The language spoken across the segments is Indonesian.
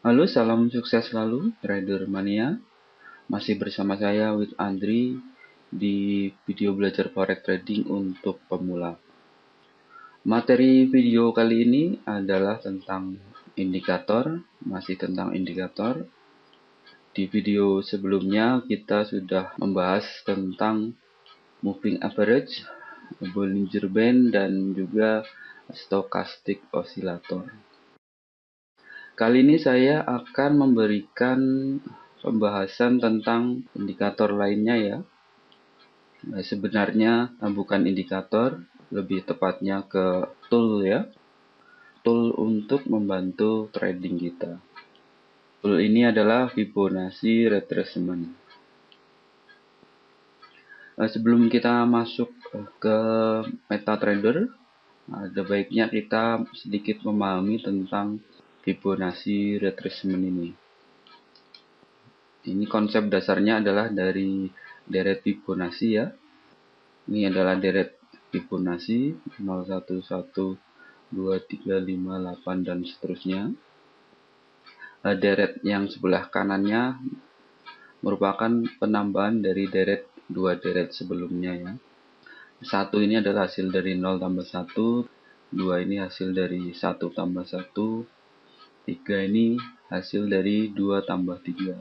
Halo, salam sukses selalu, Trader Mania. Masih bersama saya, with Andri, di video belajar forex trading untuk pemula. Materi video kali ini adalah tentang indikator, masih tentang indikator. Di video sebelumnya kita sudah membahas tentang moving average, Bollinger Band, dan juga stochastic oscillator. Kali ini saya akan memberikan pembahasan tentang indikator lainnya ya. Sebenarnya bukan indikator, lebih tepatnya ke tool ya. Tool untuk membantu trading kita. Tool ini adalah Fibonacci retracement. Sebelum kita masuk ke MetaTrader, ada baiknya kita sedikit memahami tentang Fibonacci retracement ini. Ini konsep dasarnya adalah dari deret Fibonacci ya. Ini adalah deret Fibonacci 0, 1, 1, 2, 3, 5, 8 dan seterusnya. Deret yang sebelah kanannya merupakan penambahan dari deret dua deret sebelumnya ya. 1 ini adalah hasil dari 0 tambah 1, 2 ini hasil dari 1 tambah 1, 3 ini hasil dari 2 tambah 3,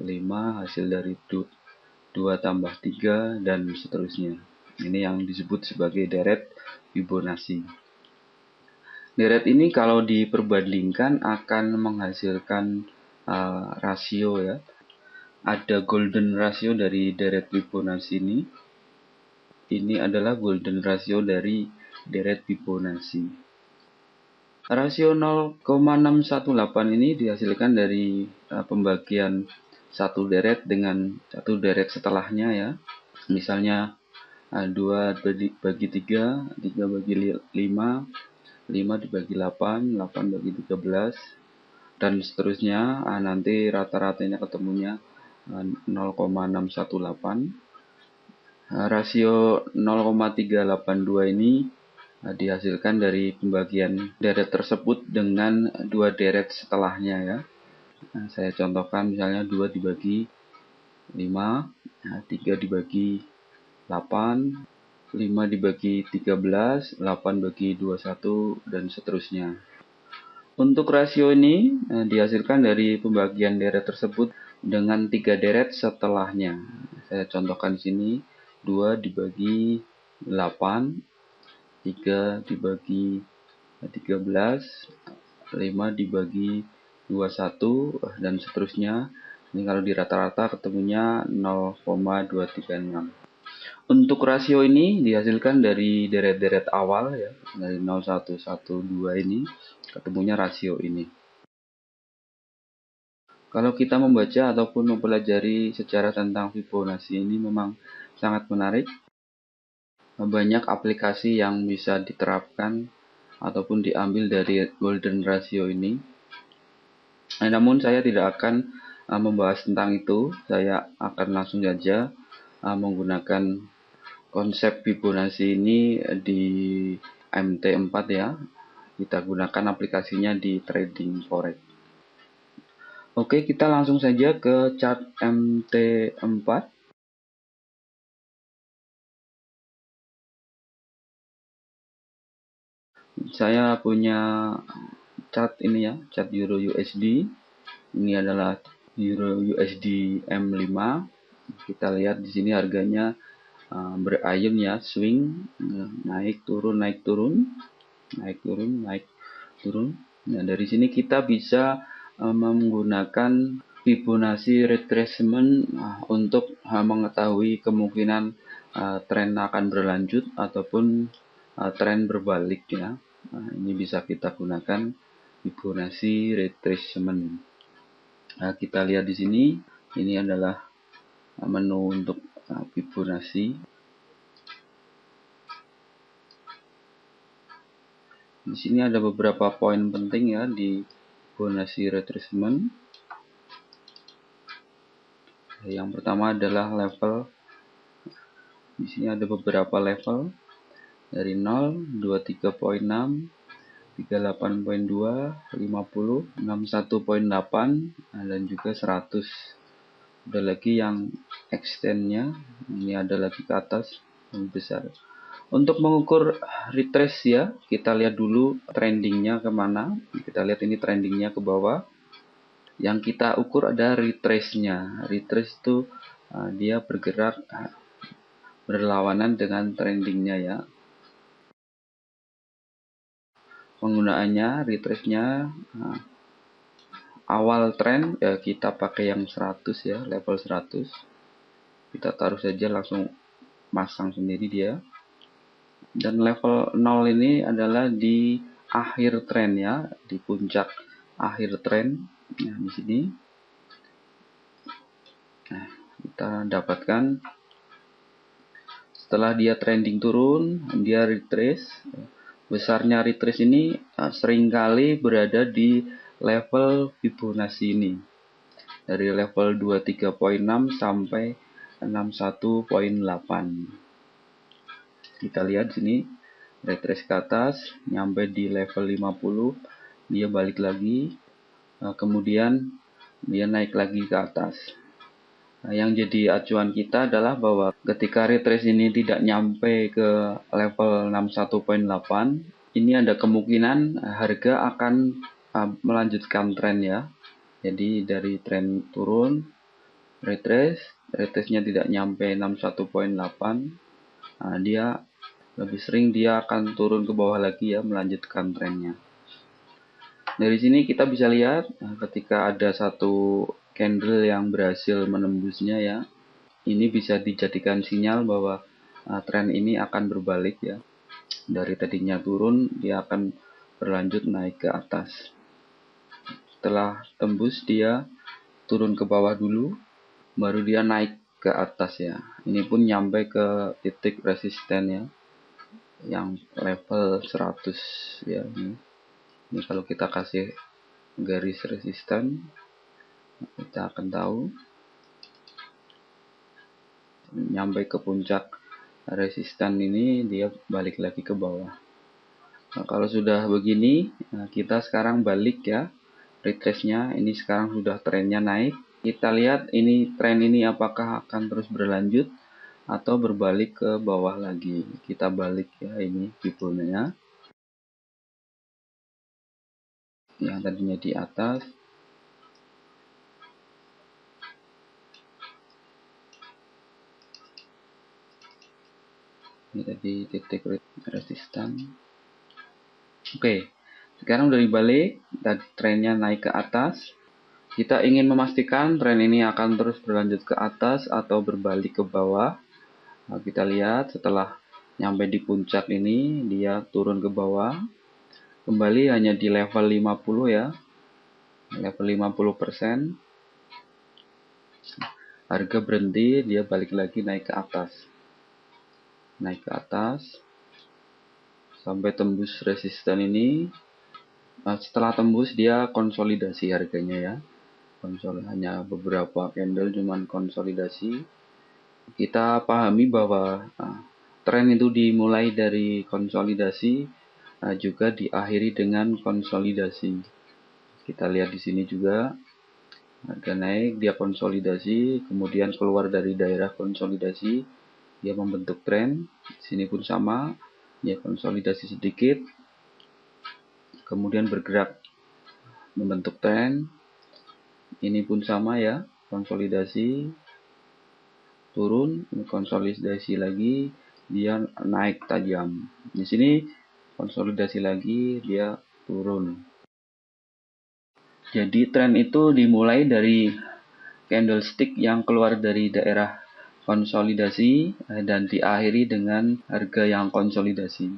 5 hasil dari 2 tambah 3 dan seterusnya. Ini yang disebut sebagai deret Fibonacci. Deret ini kalau diperbandingkan akan menghasilkan rasio ya. Ada golden ratio dari deret Fibonacci ini. Ini adalah golden ratio dari deret Fibonacci. Rasio 0,618 ini dihasilkan dari pembagian satu deret dengan satu deret setelahnya ya. Misalnya 2 bagi 3, 3 bagi 5, 5 dibagi 8, 8 bagi 13, dan seterusnya. Nanti rata-ratanya ketemunya 0,618. Rasio 0,382 ini dihasilkan dari pembagian deret tersebut dengan dua deret setelahnya ya. Saya contohkan misalnya 2 dibagi 5, 3 dibagi 8, 5 dibagi 13, 8 bagi 21, dan seterusnya. Untuk rasio ini dihasilkan dari pembagian deret tersebut dengan 3 deret setelahnya. Saya contohkan di sini 2 dibagi 8, 3 dibagi 13, 5 dibagi 21, dan seterusnya. Ini kalau di rata-rata ketemunya 0,236. Untuk rasio ini dihasilkan dari deret-deret awal ya, dari 0, 1, 1, 2 ini ketemunya rasio ini. Kalau kita membaca ataupun mempelajari sejarah tentang Fibonacci ini memang sangat menarik. Banyak aplikasi yang bisa diterapkan ataupun diambil dari golden ratio ini. Namun saya tidak akan membahas tentang itu. Saya akan langsung saja menggunakan konsep Fibonacci ini di MT4 ya. Kita gunakan aplikasinya di trading forex. Oke, kita langsung saja ke chart MT4. Saya punya chart ini ya, chart Euro USD. Ini adalah Euro USD M5. Kita lihat di sini harganya berayun ya, swing, naik turun, naik turun, naik turun, naik turun. Nah, dari sini kita bisa menggunakan Fibonacci retracement untuk mengetahui kemungkinan tren akan berlanjut ataupun tren berbalik ya. Ini bisa kita gunakan Fibonacci retracement. Kita lihat di sini, ini adalah menu untuk Fibonacci. Di sini ada beberapa poin penting ya di Fibonacci retracement. Yang pertama adalah level. Di sini ada beberapa level dari 0, 23.6, 38.2, 50, 61.8, dan juga 100. Ada lagi yang extendnya, ini ada lagi ke atas yang besar. Untuk mengukur retrace ya, kita lihat dulu trendingnya kemana. Kita lihat ini trendingnya ke bawah. Yang kita ukur ada retrace-nya. Retrace itu dia bergerak berlawanan dengan trendingnya ya. Penggunaannya retrace-nya awal tren ya kita pakai yang 100 ya, level 100. Kita taruh saja langsung masang sendiri dia. Dan level 0 ini adalah di akhir tren ya, di puncak akhir tren. Nah, di sini. Nah, kita dapatkan setelah dia trending turun, dia retrace. Besarnya retrace ini seringkali berada di level Fibonacci ini. Dari level 23.6 sampai 61.8. Kita lihat sini retrace ke atas nyampe di level 50, dia balik lagi, kemudian dia naik lagi ke atas. Yang jadi acuan kita adalah bahwa ketika retrace ini tidak nyampe ke level 61.8, ini ada kemungkinan harga akan melanjutkan tren ya. Jadi dari tren turun, retrace-nya tidak nyampe 61.8, dia lebih sering dia akan turun ke bawah lagi ya, melanjutkan trennya. Dari sini kita bisa lihat ketika ada satu candle yang berhasil menembusnya ya, ini bisa dijadikan sinyal bahwa tren ini akan berbalik ya. Dari tadinya turun, dia akan berlanjut naik ke atas. Setelah tembus dia turun ke bawah dulu, baru dia naik ke atas ya. Ini pun nyampe ke titik resisten ya, yang level 100 ya. Ini kalau kita kasih garis resisten, kita akan tahu nyampe ke puncak resisten ini dia balik lagi ke bawah. Nah, kalau sudah begini, kita sekarang balik ya, retrace-nya ini sekarang sudah trennya naik. Kita lihat ini tren ini apakah akan terus berlanjut atau berbalik ke bawah lagi. Kita balik ya, ini Fibonacci yang tadinya di atas. Ini tadi titik resisten. Oke, sekarang udah dibalik dan trennya naik ke atas. Kita ingin memastikan tren ini akan terus berlanjut ke atas atau berbalik ke bawah. Nah, kita lihat setelah nyampe di puncak ini, dia turun ke bawah. Kembali hanya di level 50 ya. Level 50%. Harga berhenti, dia balik lagi naik ke atas. Naik ke atas. Sampai tembus resisten ini. Nah, setelah tembus dia konsolidasi harganya ya. Hanya beberapa candle cuman konsolidasi. Kita pahami bahwa tren itu dimulai dari konsolidasi, juga diakhiri dengan konsolidasi. Kita lihat di sini juga harga naik, dia konsolidasi, kemudian keluar dari daerah konsolidasi, dia membentuk tren. Di sini pun sama, dia konsolidasi sedikit, kemudian bergerak membentuk tren. Ini pun sama ya, konsolidasi, turun, konsolidasi lagi, dia naik tajam. Di sini konsolidasi lagi, dia turun. Jadi tren itu dimulai dari candlestick yang keluar dari daerah konsolidasi dan diakhiri dengan harga yang konsolidasi.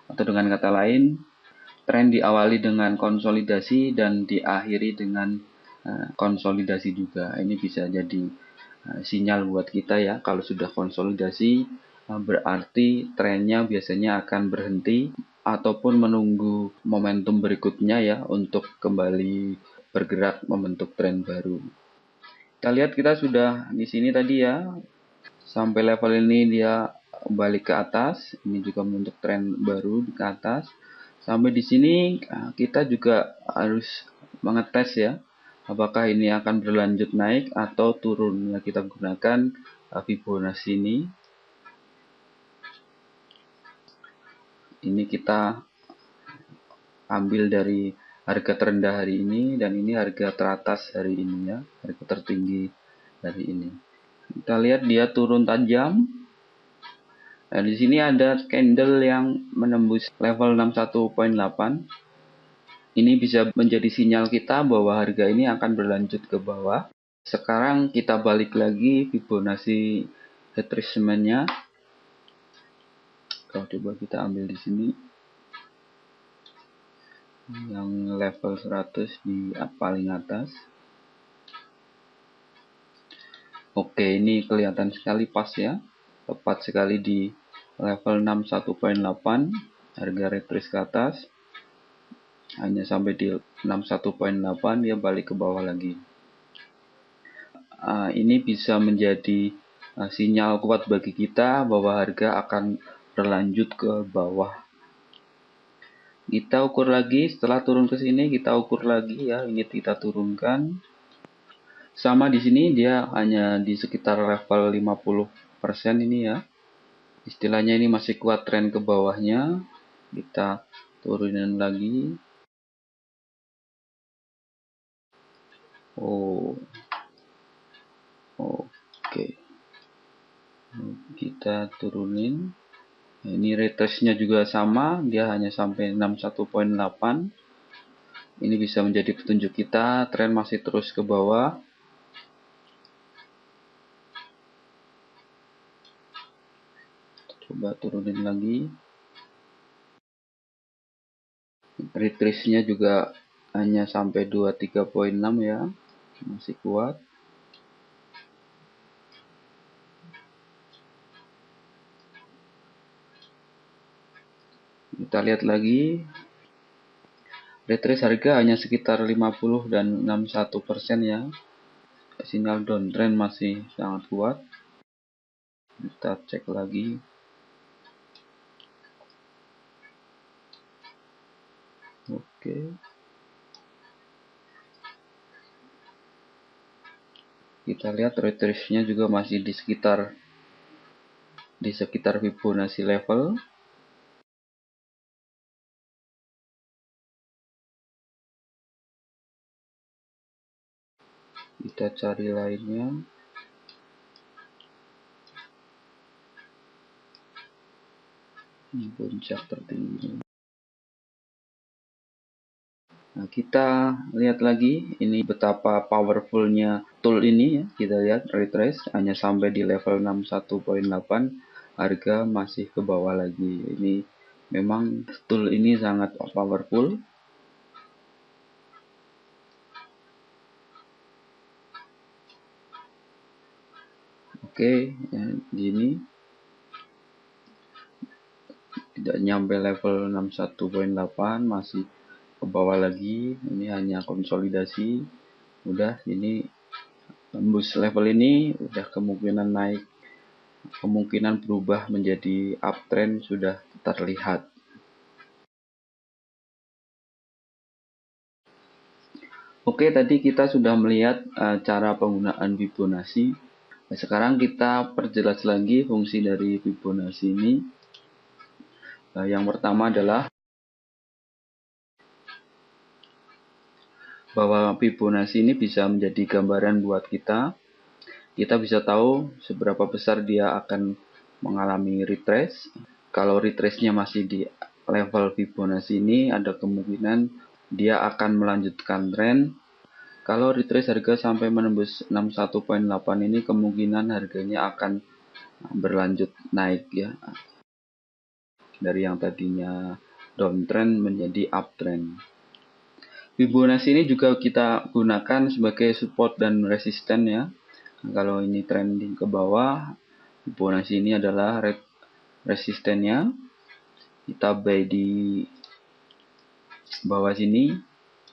Atau dengan kata lain, tren diawali dengan konsolidasi dan diakhiri dengan konsolidasi juga. Ini bisa jadi sinyal buat kita ya, kalau sudah konsolidasi berarti trennya biasanya akan berhenti ataupun menunggu momentum berikutnya ya untuk kembali bergerak membentuk tren baru. Kita lihat kita sudah di sini tadi ya, sampai level ini dia balik ke atas, ini juga membentuk tren baru ke atas. Sampai di sini kita juga harus mengetes ya, apakah ini akan berlanjut naik atau turun. Ya, kita gunakan Fibonacci ini. Ini kita ambil dari harga terendah hari ini, dan ini harga teratas hari ini ya, harga tertinggi hari ini. Kita lihat dia turun tajam. Nah, di sini ada candle yang menembus level 61.8. Ini bisa menjadi sinyal kita bahwa harga ini akan berlanjut ke bawah. Sekarang kita balik lagi Fibonacci retracement-nya. Kalau coba kita ambil di sini yang level 100 di paling atas. Oke, ini kelihatan sekali pas ya. Tepat sekali di level 61.8, harga retrace ke atas. Hanya sampai di 61.8 dia balik ke bawah lagi. Ini bisa menjadi sinyal kuat bagi kita bahwa harga akan berlanjut ke bawah. Kita ukur lagi setelah turun ke sini, kita ukur lagi ya, ini kita turunkan. Sama di sini dia hanya di sekitar level 50% ini ya. Istilahnya ini masih kuat tren ke bawahnya. Kita turunin lagi. Oke. Kita turunin. Ini retrace-nya juga sama, dia hanya sampai 61.8. Ini bisa menjadi petunjuk kita, tren masih terus ke bawah. Coba turunin lagi. Retrace-nya juga hanya sampai 23.6 ya, masih kuat. Kita lihat lagi, retrace harga hanya sekitar 50 dan 61% ya. Sinyal downtrend masih sangat kuat. Kita cek lagi. Oke. Kita lihat retrace-nya juga masih di sekitar Fibonacci level. Kita cari lainnya. Ini puncak tertinggi. Nah, kita lihat lagi ini betapa powerfulnya tool ini ya. Kita lihat retrace hanya sampai di level 61.8, harga masih ke bawah lagi. Ini memang tool ini sangat powerful. Oke, ya, gini tidak nyampe level 61.8, masih ke bawah lagi. Ini hanya konsolidasi. Udah, ini tembus level ini udah kemungkinan naik, kemungkinan berubah menjadi uptrend sudah terlihat. Oke, tadi kita sudah melihat cara penggunaan Fibonacci. Nah, sekarang kita perjelas lagi fungsi dari Fibonacci ini. Yang pertama adalah bahwa Fibonacci ini bisa menjadi gambaran buat kita. Kita bisa tahu seberapa besar dia akan mengalami retrace. Kalau retrace-nya masih di level Fibonacci ini, ada kemungkinan dia akan melanjutkan tren. Kalau retrace harga sampai menembus 61.8 ini, kemungkinan harganya akan berlanjut naik ya. Dari yang tadinya downtrend menjadi uptrend. Fibonacci ini juga kita gunakan sebagai support dan resisten ya. Kalau ini trending ke bawah, Fibonacci ini adalah resistennya. Kita buy di bawah sini,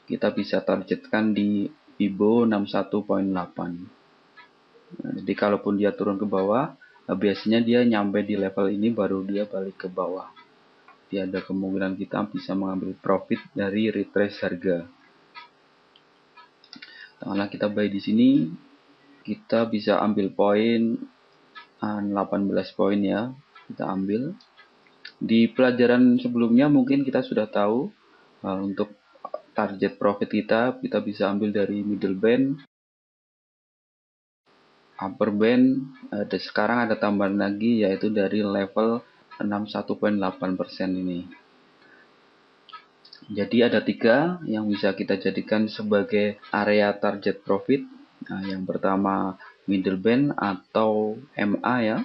kita bisa targetkan di Fibo 61.8. Nah, jadi kalaupun dia turun ke bawah, biasanya dia nyampe di level ini baru dia balik ke bawah. Jadi ada kemungkinan kita bisa mengambil profit dari retrace harga. Karena kita buy di sini, kita bisa ambil poin 18 poin ya. Kita ambil. Di pelajaran sebelumnya mungkin kita sudah tahu untuk target profit kita bisa ambil dari middle band, upper band, dan sekarang ada tambahan lagi yaitu dari level 61.8% ini. Jadi ada 3 yang bisa kita jadikan sebagai area target profit. Nah, yang pertama middle band atau MA ya.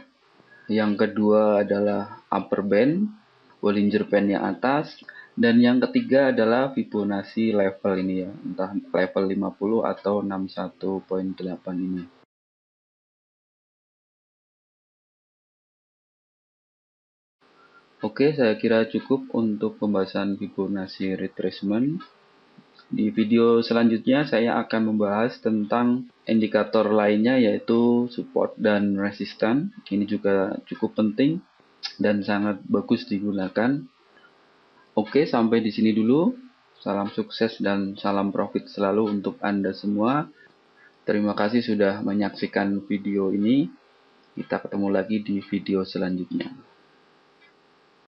Yang kedua adalah upper band, Bollinger Band yang atas. Dan yang ketiga adalah Fibonacci level ini ya, entah level 50 atau 61.8 ini. Oke, saya kira cukup untuk pembahasan Fibonacci retracement. Di video selanjutnya saya akan membahas tentang indikator lainnya yaitu support dan resistance. Ini juga cukup penting dan sangat bagus digunakan. Oke, sampai di sini dulu. Salam sukses dan salam profit selalu untuk Anda semua. Terima kasih sudah menyaksikan video ini. Kita ketemu lagi di video selanjutnya.